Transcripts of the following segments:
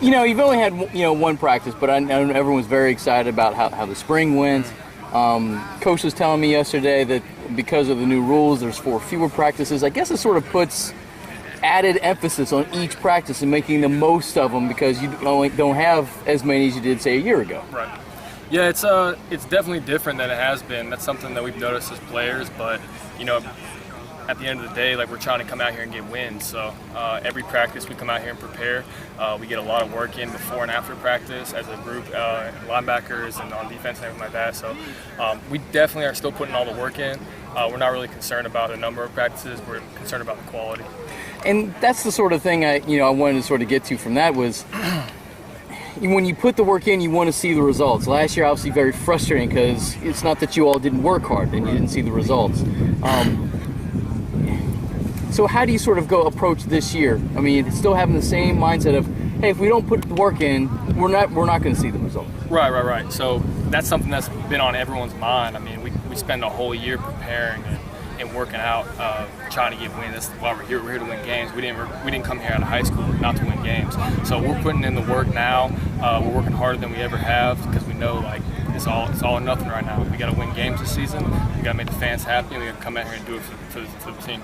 You've only had one practice, but I know everyone's very excited about how the spring went. Coach was telling me yesterday that because of the new rules, there's 4 fewer practices. I guess it sort of puts added emphasis on each practice and making the most of them because you don't have as many as you did, say, a year ago. Right. Yeah, it's definitely different than it has been. That's something that we've noticed as players, but at the end of the day, we're trying to come out here and get wins. So every practice we come out here and prepare. We get a lot of work in before and after practice as a group, linebackers and on defense and everything like that. So we definitely are still putting all the work in. We're not really concerned about the number of practices. We're concerned about the quality. And that's the sort of thing I wanted to sort of get to from that was when you put the work in, you want to see the results. Last year, obviously, very frustrating because it's not that you all didn't work hard and you didn't see the results. So how do you sort of approach this year? I mean, still having the same mindset of, hey, if we don't put the work in, we're not going to see the results. Right. So that's something that's been on everyone's mind. I mean, we spend a whole year preparing and working out, trying to get wins. That's why we're here. We're here to win games. We didn't come here out of high school not to win games. So we're putting in the work now. We're working harder than we ever have because we know it's all or nothing right now. We got to win games this season. We got to make the fans happy. And we got to come out here and do it for the team.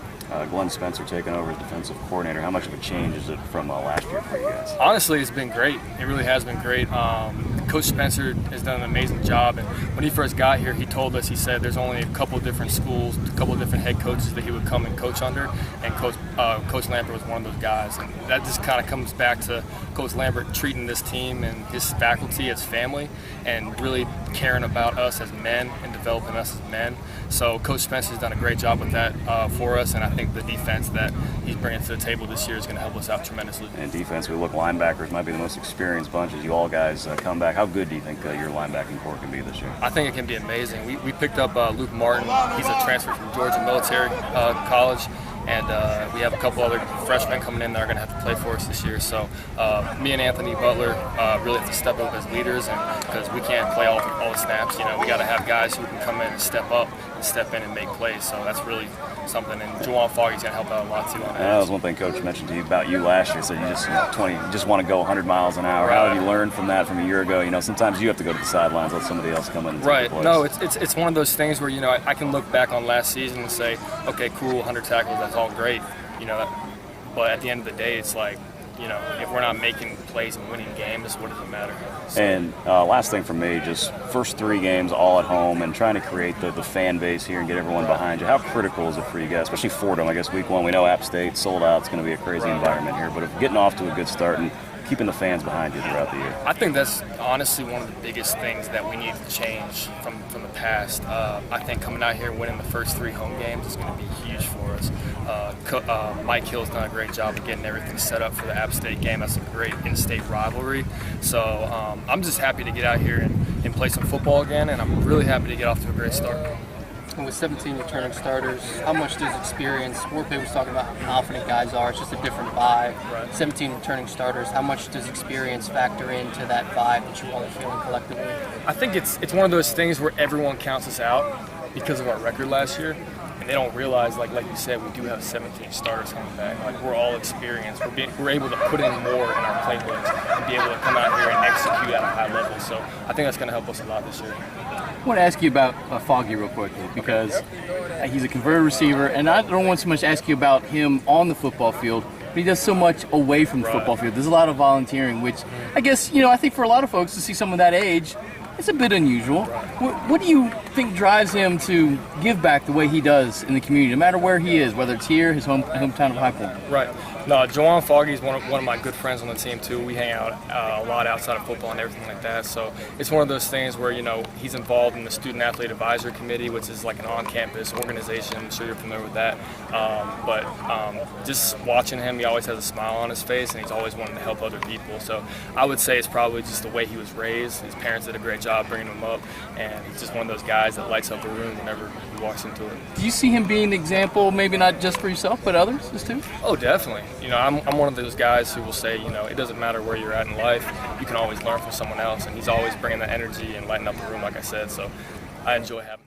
Glenn Spencer taking over as defensive coordinator. How much of a change is it from last year for you guys? Honestly, it's been great. It really has been great. Coach Spencer has done an amazing job. And when he first got here, he told us, he said there's only a couple different schools, a couple different head coaches that he would come and coach under. And Coach Lambert was one of those guys. And that just kind of comes back to Coach Lambert treating this team and his faculty as family and really caring about us as men and developing us as men. So Coach Spencer has done a great job with that for us, and I think the defense that he's bringing to the table this year is going to help us out tremendously. And defense, we look, linebackers might be the most experienced bunch as you all guys come back. How good do you think your linebacking core can be this year? I think it can be amazing. We picked up Luke Martin. He's a transfer from Georgia Military College. And we have a couple other freshmen coming in that are going to have to play for us this year. So me and Anthony Butler really have to step up as leaders, and because we can't play all the snaps. We got to have guys who can come in and step up and step in and make plays. So that's really something. And Juwan Foggy's going to help out a lot too on that. That was one thing Coach mentioned to you about you last year. So you just want to go 100 miles an hour. How have you learned from that from a year ago? Sometimes you have to go to the sidelines, let somebody else come in and take the place. No, it's one of those things where I can look back on last season and say, okay, cool, 100 tackles, that's all great, but at the end of the day, it's if we're not making plays and winning games, what does it matter? So. And last thing for me, just first 3 games all at home and trying to create the fan base here and get everyone behind you. How critical is it for you guys, especially Fordham? I guess week 1, we know App State sold out. It's going to be a crazy environment here, but if getting off to a good start and keeping the fans behind you throughout the year. I think that's honestly one of the biggest things that we need to change from the past. I think coming out here and winning the first 3 home games is going to be huge for us. Mike Hill's done a great job of getting everything set up for the App State game. That's a great in-state rivalry. So I'm just happy to get out here and play some football again, and I'm really happy to get off to a great start. And with 17 returning starters, how much does experience, Warpay was talking about how confident guys are, it's just a different vibe. Right. 17 returning starters, how much does experience factor into that vibe that you all are feeling collectively? I think it's one of those things where everyone counts us out because of our record last year. And they don't realize, like you said, we do have 17 starters coming back. We're all experienced. We're able to put in more in our playbooks and be able to come out here and execute at a high level. So I think that's going to help us a lot this year. I want to ask you about Foggy real quickly because he's a converted receiver, and I don't want so much to ask you about him on the football field, but he does so much away from the football field. There's a lot of volunteering, which I guess, I think for a lot of folks to see someone that age, it's a bit unusual. What do you think drives him to give back the way he does in the community, no matter where he is, whether it's here, his hometown of High Point? Right. No, Juwan Foggy is one of my good friends on the team too. We hang out a lot outside of football and everything like that. So it's one of those things where he's involved in the Student Athlete Advisory Committee, which is like an on-campus organization. I'm sure you're familiar with that. But just watching him, he always has a smile on his face, and he's always wanting to help other people. So I would say it's probably just the way he was raised. His parents did a great job bringing him up, and he's just one of those guys that lights up the room whenever he walks into it. Do you see him being an example, maybe not just for yourself, but others too? Oh, definitely. I'm one of those guys who will say, it doesn't matter where you're at in life, you can always learn from someone else, and he's always bringing that energy and lighting up the room, like I said. So I enjoy having